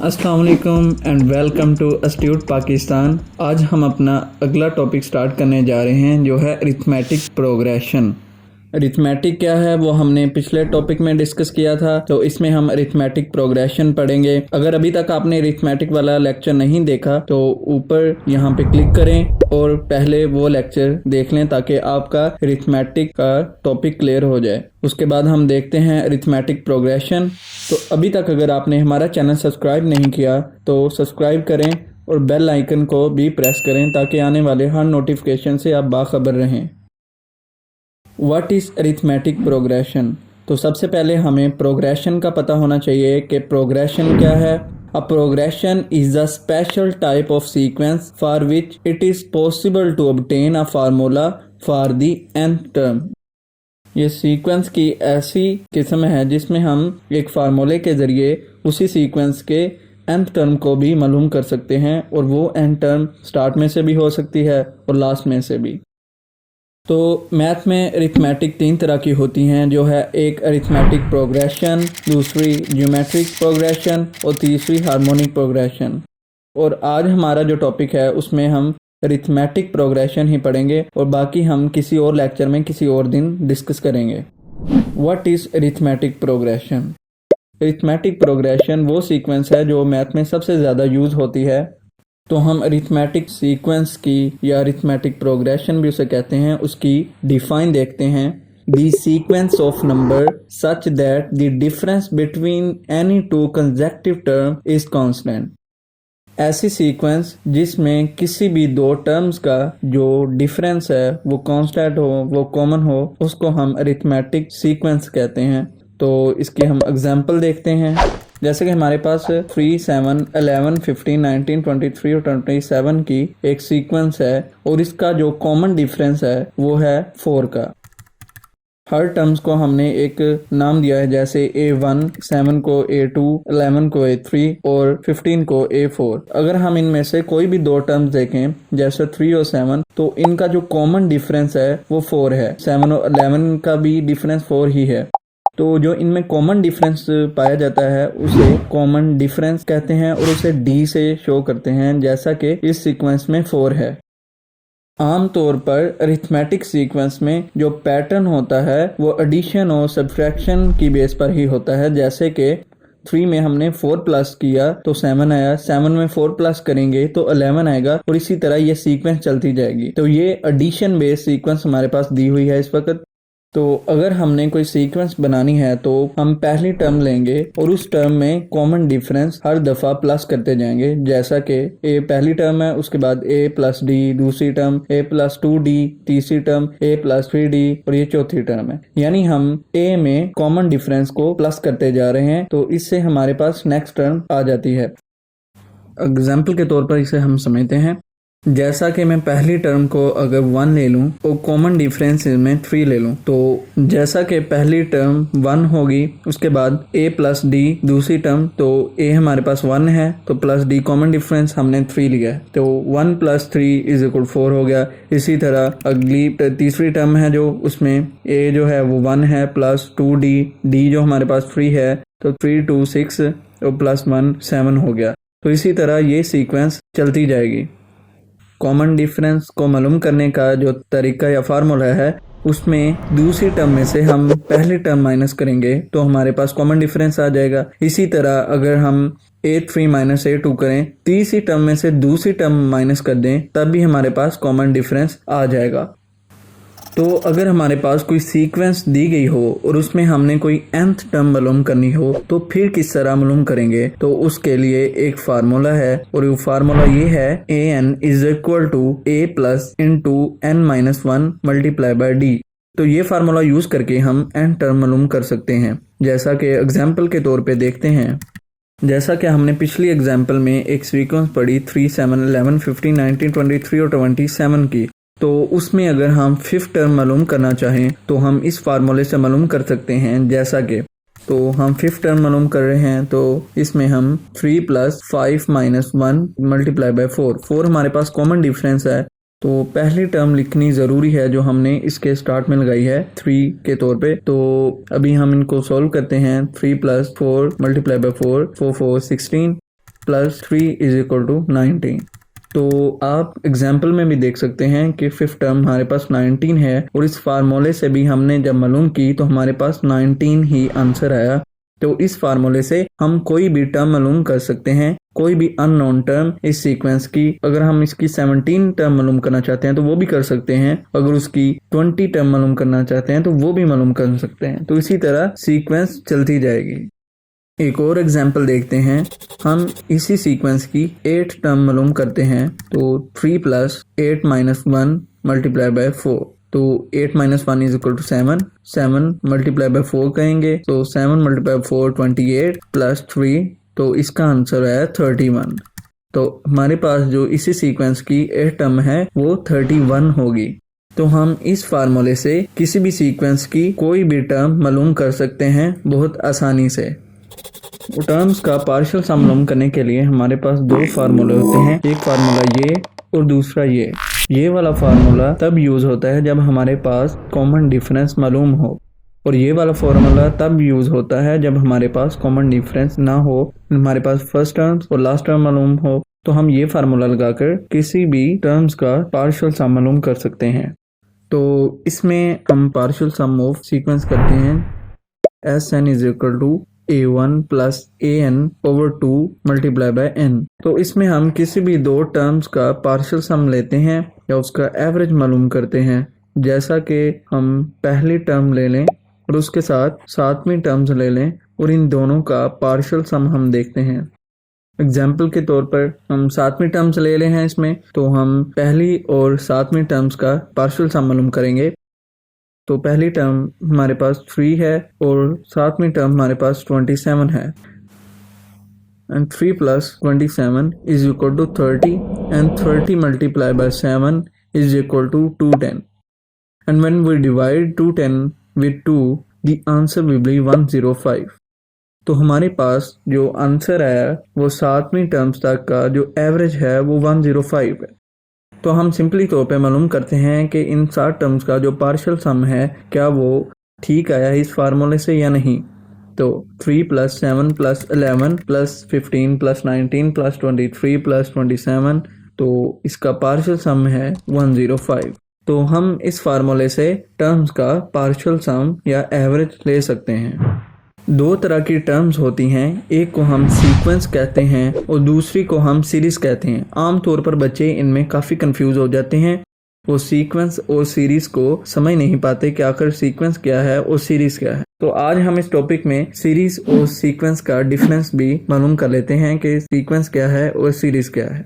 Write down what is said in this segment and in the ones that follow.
अस्सलाम वालेकुम and welcome to अस्ट्यूट Pakistan. आज हम अपना अगला टॉपिक स्टार्ट करने जा रहे हैं जो है अरिथमेटिक प्रोग्रेशन। अरिथमेटिक क्या है वो हमने पिछले टॉपिक में डिस्कस किया था, तो इसमें हम अरिथमेटिक प्रोग्रेशन पढ़ेंगे। अगर अभी तक आपने अरिथमेटिक वाला लेक्चर नहीं देखा तो ऊपर यहाँ पे क्लिक करें और पहले वो लेक्चर देख लें ताकि आपका अरिथमेटिक का टॉपिक क्लियर हो जाए। उसके बाद हम देखते हैं अरिथमेटिक प्रोग्रेशन। तो अभी तक अगर आपने हमारा चैनल सब्सक्राइब नहीं किया तो सब्सक्राइब करें और बेल आइकन को भी प्रेस करें ताकि आने वाले हर नोटिफिकेशन से आप बाखबर रहें। What is arithmetic progression? तो सबसे पहले हमें प्रोग्रेशन का पता होना चाहिए कि प्रोग्रेशन क्या है। A progression is a special type of sequence for which it is possible to obtain a formula for the nth term. ये सीक्वेंस की ऐसी किस्म है जिसमें हम एक फार्मूले के ज़रिए उसी सीक्वेंस के nth टर्म को भी मालूम कर सकते हैं, और वो nth टर्म स्टार्ट में से भी हो सकती है और लास्ट में से भी। तो मैथ में अरिथमेटिक 3 तरह की होती हैं, जो है एक अरिथमेटिक प्रोग्रेशन, दूसरी ज्योमेट्रिक प्रोग्रेशन और तीसरी हार्मोनिक प्रोग्रेशन। और आज हमारा जो टॉपिक है उसमें हम अरिथमेटिक प्रोग्रेशन ही पढ़ेंगे और बाकी हम किसी और लेक्चर में किसी और दिन डिस्कस करेंगे। What is arithmetic progression? Arithmetic progression वो सीक्वेंस है जो मैथ में सबसे ज़्यादा यूज़ होती है। तो हम अरिथमेटिक सीक्वेंस की या अरिथमेटिक प्रोग्रेशन भी उसे कहते हैं, उसकी डिफाइन देखते हैं। The sequence of number such that the difference between any two consecutive term is constant. ऐसी सीक्वेंस जिसमें किसी भी दो टर्म्स का जो डिफरेंस है वो कांस्टेंट हो, वो कॉमन हो, उसको हम अरिथमेटिक सीक्वेंस कहते हैं। तो इसके हम एग्जांपल देखते हैं। जैसे कि हमारे पास 3, 7, 11, 15, 19, 23 और 27 की एक सीक्वेंस है और इसका जो कॉमन डिफरेंस है वो है 4 का। हर टर्म्स को हमने एक नाम दिया है, जैसे A1, 7 को A2, 11 को A3 और 15 को A4। अगर हम इनमें से कोई भी दो टर्म्स देखें जैसे 3 और 7, तो इनका जो कॉमन डिफरेंस है वो 4 है। 7 और 11 का भी डिफरेंस 4 ही है। तो जो इनमें कॉमन डिफरेंस पाया जाता है उसे कॉमन डिफरेंस कहते हैं और उसे D से शो करते हैं, जैसा कि इस सीक्वेंस में 4 है। आम तौर पर अरिथमेटिक सीक्वेंस में जो पैटर्न होता है वो एडिशन और सब्ट्रैक्शन की बेस पर ही होता है। जैसे कि 3 में हमने 4 प्लस किया तो 7 आया, 7 में 4 प्लस करेंगे तो 11 आएगा, और इसी तरह ये सीक्वेंस चलती जाएगी। तो ये एडिशन बेस्ड सीक्वेंस हमारे पास दी हुई है इस वक्त। तो अगर हमने कोई सीक्वेंस बनानी है तो हम पहली टर्म लेंगे और उस टर्म में कॉमन डिफरेंस हर दफ़ा प्लस करते जाएंगे। जैसा कि A पहली टर्म है, उसके बाद A प्लस D दूसरी टर्म, A प्लस 2D तीसरी टर्म, A प्लस 3D और ये चौथी टर्म है। यानी हम A में कॉमन डिफरेंस को प्लस करते जा रहे हैं, तो इससे हमारे पास नेक्स्ट टर्म आ जाती है। एग्जाम्पल के तौर पर इसे हम समझते हैं। जैसा कि मैं पहली टर्म को अगर 1 ले लूँ और कॉमन डिफरेंस में 3 ले लूँ, तो जैसा कि पहली टर्म 1 होगी, उसके बाद A प्लस D दूसरी टर्म, तो A हमारे पास 1 है तो प्लस D कॉमन डिफरेंस हमने 3 लिया है, तो 1 प्लस 3 इज इक्वल 4 हो गया। इसी तरह अगली तीसरी टर्म है जो उसमें A जो है वो 1 है प्लस 2D, D जो हमारे पास 3 है, तो 3 2 6 और प्लस 1 7 हो गया। तो इसी तरह ये सीक्वेंस चलती जाएगी। कॉमन डिफरेंस को मालूम करने का जो तरीका या फार्मूला है उसमें दूसरी टर्म में से हम पहली टर्म माइनस करेंगे तो हमारे पास कॉमन डिफरेंस आ जाएगा। इसी तरह अगर हम A3 माइनस A2 करें, तीसरी टर्म में से दूसरी टर्म माइनस कर दें, तब भी हमारे पास कॉमन डिफरेंस आ जाएगा। तो अगर हमारे पास कोई सीक्वेंस दी गई हो और उसमें हमने कोई nth टर्म मालूम करनी हो तो फिर किस तरह मालूम करेंगे? तो उसके लिए एक फार्मूला है और वो फार्मूला ये है an is equal to a plus into n minus 1 multiply by d। तो ये फार्मूला यूज करके हम n टर्म मालूम कर सकते हैं। जैसा कि एग्जाम्पल के तौर पे देखते हैं, जैसा कि हमने पिछली एग्जाम्पल में एक सीक्वेंस पढ़ी 3, 7, 11, 15, 19, 23 और 27 की, तो उसमें अगर हम 5th टर्म मालूम करना चाहें तो हम इस फार्मूले से मालूम कर सकते हैं। जैसा कि तो हम 5th टर्म मालूम कर रहे हैं तो इसमें हम 3 प्लस 5 माइनस 1 मल्टीप्लाई बाय 4 हमारे पास कॉमन डिफरेंस है, तो पहली टर्म लिखनी ज़रूरी है जो हमने इसके स्टार्ट में लगाई है 3 के तौर पे। तो अभी हम इनको सॉल्व करते हैं। 3 plus 4 multiply by 4 4 4 16 plus 3 is equal to 19। तो आप एग्जाम्पल में भी देख सकते हैं कि फिफ्थ टर्म हमारे पास 19 है और इस फार्मूले से भी हमने जब मालूम की तो हमारे पास 19 ही आंसर आया। तो इस फार्मूले से हम कोई भी टर्म मालूम कर सकते हैं, कोई भी अननोन टर्म इस सीक्वेंस की। अगर हम इसकी 17 टर्म मालूम करना चाहते हैं तो वो भी कर सकते हैं, अगर उसकी 20 टर्म मालूम करना चाहते हैं तो वो भी मालूम कर सकते हैं। तो इसी तरह सीक्वेंस चलती जाएगी। एक और एग्जाम्पल देखते हैं। हम इसी सीक्वेंस की 8 टर्म मालूम करते हैं, तो 3 प्लस 8 माइनस 1 मल्टीप्लाई बाय 4। तो 8 minus 1 is equal to 7, 7 multiply by 4 कहेंगे तो 7 मल्टीप्लाई 4 28 प्लस 3, तो इसका आंसर है 31। तो हमारे पास जो इसी सीक्वेंस की 8 टर्म है वो 31 होगी। तो हम इस फार्मूले से किसी भी सीक्वेंस की कोई भी टर्म मालूम कर सकते हैं बहुत आसानी से। टर्म्स का पार्शियल सम मालूम करने के लिए हमारे पास दो फार्मूले होते हैं, एक फार्मूला ये और दूसरा ये वाला फार्मूला तब यूज होता है जब हमारे पास कॉमन डिफरेंस मालूम हो, और ये वाला फार्मूला तब यूज होता है जब हमारे पास कॉमन डिफरेंस ना हो, हमारे पास फर्स्ट टर्म्स और लास्ट टर्म मालूम हो। तो हम ये फार्मूला लगाकर किसी भी टर्म्स का पार्शियल सम मालूम कर सकते हैं। तो इसमें हम पार्शियल सम ऑफ सीक्वेंस करते हैं Sn is equal to a1 plus an over 2 multiply by n। तो इसमें हम किसी भी दो टर्म्स का पार्शियल सम लेते हैं या उसका एवरेज मालूम करते हैं। जैसा कि हम पहली टर्म ले लें और उसके साथ सातवीं टर्म्स ले लें और इन दोनों का पार्शियल सम हम देखते हैं। एग्जाम्पल के तौर पर हम सातवीं टर्म्स ले ले हैं इसमें, तो हम पहली और सातवीं टर्म्स का पार्शियल सम मालूम करेंगे। तो पहली टर्म हमारे पास 3 है और सातवीं टर्म हमारे पास 27 है। And 3 plus 27 is equal to 30 and 30 multiply by 7 is equal to 210। And when we divide 210 with 2 the answer will be 105। तो हमारे पास जो आंसर है वो सातवीं टर्म्स तक का जो एवरेज है वो 105 है। तो हम सिंपली तौर पे मालूम करते हैं कि इन 7 टर्म्स का जो पार्शियल सम है क्या वो ठीक आया है इस फार्मूले से या नहीं। तो 3 plus 7 plus 11 plus 15 plus 19 plus 23 plus 27, तो इसका पार्शियल सम है 105। तो हम इस फार्मूले से टर्म्स का पार्शियल सम या एवरेज ले सकते हैं। दो तरह की टर्म्स होती हैं, एक को हम सीक्वेंस कहते हैं और दूसरी को हम सीरीज कहते हैं। आमतौर पर बच्चे इनमें काफ़ी कंफ्यूज हो जाते हैं, वो सीक्वेंस और सीरीज को समझ नहीं पाते कि आखिर सीक्वेंस क्या है और सीरीज क्या है। तो आज हम इस टॉपिक में सीरीज और सीक्वेंस का डिफरेंस भी मालूम कर लेते हैं कि सीक्वेंस क्या है और सीरीज क्या है।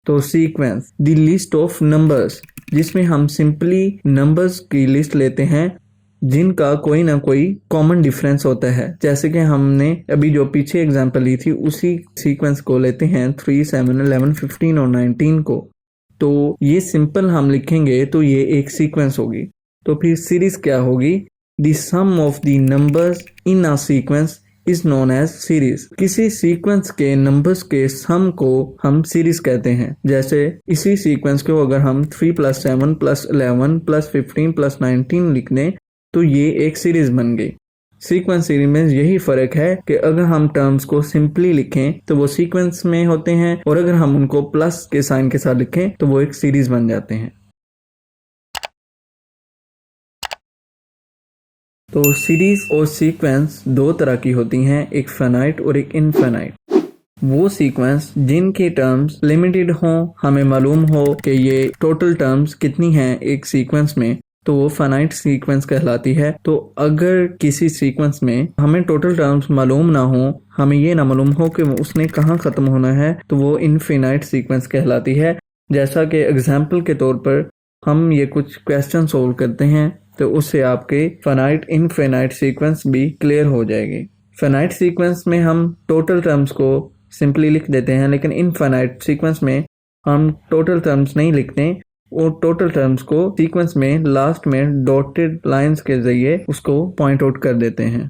तो sequence the list of numbers, जिसमें हम सिंपली नंबर्स की लिस्ट लेते हैं जिनका कोई ना कोई कॉमन डिफरेंस होता है। जैसे कि हमने अभी जो पीछे एग्जांपल ली थी उसी सीक्वेंस को लेते हैं 3, 7, 11, 15 और 19 को। तो ये सिंपल हम लिखेंगे तो ये एक सीक्वेंस होगी। तो फिर सीरीज क्या होगी? The sum of the numbers in a sequence is known as series. किसी सीक्वेंस के नंबर्स के सम को हम सीरीज कहते हैं। जैसे इसी सीक्वेंस को अगर हम 3 प्लस 7 प्लस 11 प्लस 15 प्लस 19 लिख दें तो ये एक सीरीज बन गई। सीक्वेंस सीरीज में यही फर्क है कि अगर हम टर्म्स को सिंपली लिखें तो वो सीक्वेंस में होते हैं और अगर हम उनको प्लस के साइन के साथ लिखें तो वो एक सीरीज बन जाते हैं। तो सीरीज और सीक्वेंस दो तरह की होती हैं, एक फाइनाइट और एक इनफाइनाइट। वो सीक्वेंस जिनके टर्म्स लिमिटेड हों, हमें मालूम हो कि ये टोटल टर्म्स कितनी हैं एक सीक्वेंस में, तो वो फाइनाइट सीक्वेंस कहलाती है। तो अगर किसी सीक्वेंस में हमें टोटल टर्म्स मालूम ना हो, हमें ये ना मालूम हो कि उसने कहाँ ख़त्म होना है, तो वो इनफिनाइट सीक्वेंस कहलाती है। जैसा कि एग्जाम्पल के तौर पर हम ये कुछ क्वेश्चन सोल्व करते हैं तो उससे आपके फाइनाइट इनफिनाइट सीक्वेंस भी क्लियर हो जाएगी। फाइनाइट सीक्वेंस में हम टोटल टर्म्स को सिंपली लिख देते हैं, लेकिन इनफिनाइट सीक्वेंस में हम टोटल टर्म्स नहीं लिखते और टोटल टर्म्स को सीक्वेंस में लास्ट में डॉटेड लाइंस के जरिए उसको पॉइंट आउट कर देते हैं।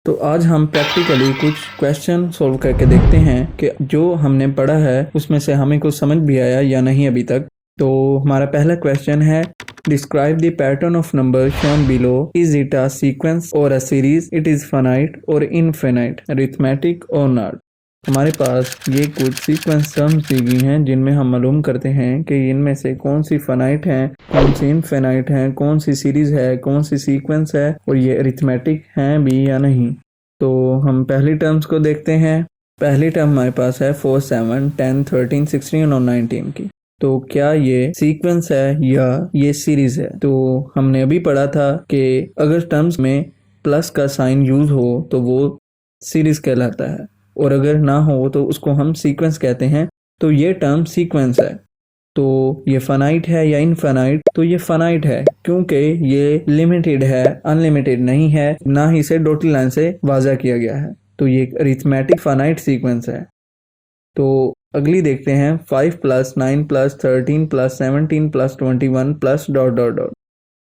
तो आज हम प्रैक्टिकली कुछ क्वेश्चन सोल्व करके देखते हैं कि जो हमने पढ़ा है उसमें से हमें कुछ समझ भी आया या नहीं अभी तक। तो हमारा पहला क्वेश्चन है, describe the pattern of number shown below. Is it a sequence or a series? It is finite or infinite, arithmetic or not? हमारे पास ये कुछ सीक्वेंस टर्म्स दी गई हैं जिनमें हम मालूम करते हैं कि इनमें से कौन सी फाइनाइट है, कौन सी इनफिनाइट है, कौन सी सीरीज है, कौन सी सीक्वेंस है और ये अरिथमेटिक हैं भी या नहीं। तो हम पहली टर्म्स को देखते हैं। पहली टर्म हमारे पास है 4, 7, 10, 13, 16 और 19 की। तो क्या ये सीक्वेंस है या ये सीरीज है? तो हमने अभी पढ़ा था कि अगर टर्म्स में प्लस का साइन यूज हो तो वो सीरीज कहलाता है और अगर ना हो तो उसको हम सीक्वेंस कहते हैं। तो ये टर्म सीक्वेंस है। तो ये फाइनाइट है या इनफाइनाइट? तो ये फाइनाइट है क्योंकि ये लिमिटेड है, अनलिमिटेड नहीं है, ना ही इसे डॉटेड लाइन से वाज़ा किया गया है। तो ये एक अरिथमेटिक फाइनाइट सीक्वेंस है। तो अगली देखते हैं 5 + 9 + 13 + 17 + 21 + डॉट डॉट डॉट।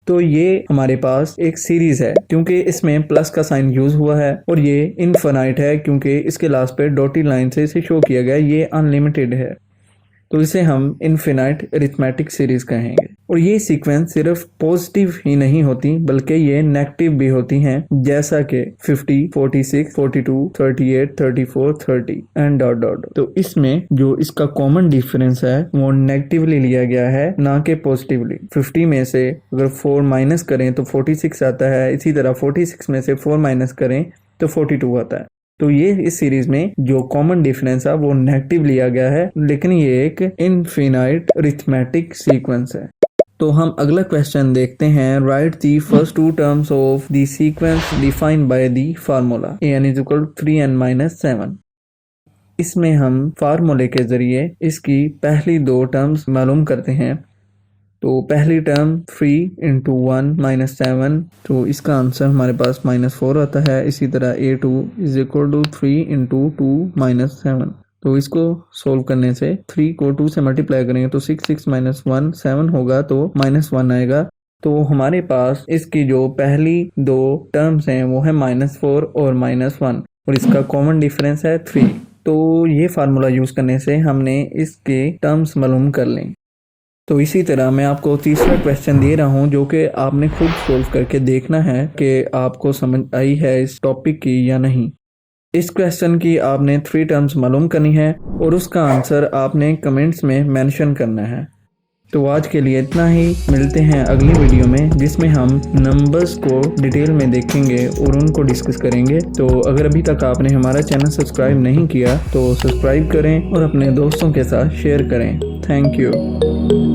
तो ये हमारे पास एक सीरीज है क्योंकि इसमें प्लस का साइन यूज हुआ है और ये इनफिनाइट है क्योंकि इसके लास्ट पे डॉटेड लाइन से इसे शो किया गया, ये अनलिमिटेड है। तो इसे हम इनफिनाइट अरिथमेटिक सीरीज कहेंगे। और ये सीक्वेंस सिर्फ पॉजिटिव ही नहीं होती बल्कि ये नेगेटिव भी होती हैं, जैसा कि 50, 46, 42, 38, 34, 30 एंड डॉट डॉट। तो इसमें जो इसका कॉमन डिफरेंस है वो नेगेटिवली लिया गया है, ना कि पॉजिटिवली। 50 में से अगर 4 माइनस करें तो 46 आता है, इसी तरह 46 में से 4 माइनस करें तो 42 आता है। तो ये इस सीरीज में जो कॉमन डिफरेंस है वो नेगेटिव लिया गया है, लेकिन ये एक इनफिनाइट अरिथमेटिक सीक्वेंस है। तो हम अगला क्वेश्चन देखते हैं। Right the first 2 terms of the sequence defined by the formula an = 3n - 7। इसमें हम फार्मूले के जरिए इसकी पहली 2 टर्म्स मालूम करते हैं। तो पहली टर्म 3 × 1 - 7, तो इसका आंसर हमारे पास -4 आता है। इसी तरह a2 = 3 × 2 - 7। तो इसको सोल्व करने से 3 को 2 से मल्टीप्लाई करेंगे तो 6, 6 - 1 7 होगा, तो -1 आएगा। तो हमारे पास इसकी जो पहली 2 टर्म्स हैं वो है -4 और -1 और इसका कॉमन डिफरेंस है 3। तो ये फार्मूला यूज करने से हमने इसके टर्म्स मालूम कर लें। तो इसी तरह मैं आपको तीसरा क्वेश्चन दे रहा हूं जो कि आपने खुद सोल्व करके देखना है कि आपको समझ आई है इस टॉपिक की या नहीं। इस क्वेश्चन की आपने 3 टर्म्स मालूम करनी है और उसका आंसर आपने कमेंट्स में मेंशन करना है। तो आज के लिए इतना ही, मिलते हैं अगली वीडियो में जिसमें हम नंबर्स को डिटेल में देखेंगे और उनको डिस्कस करेंगे। तो अगर अभी तक आपने हमारा चैनल सब्सक्राइब नहीं किया तो सब्सक्राइब करें और अपने दोस्तों के साथ शेयर करें। Thank you.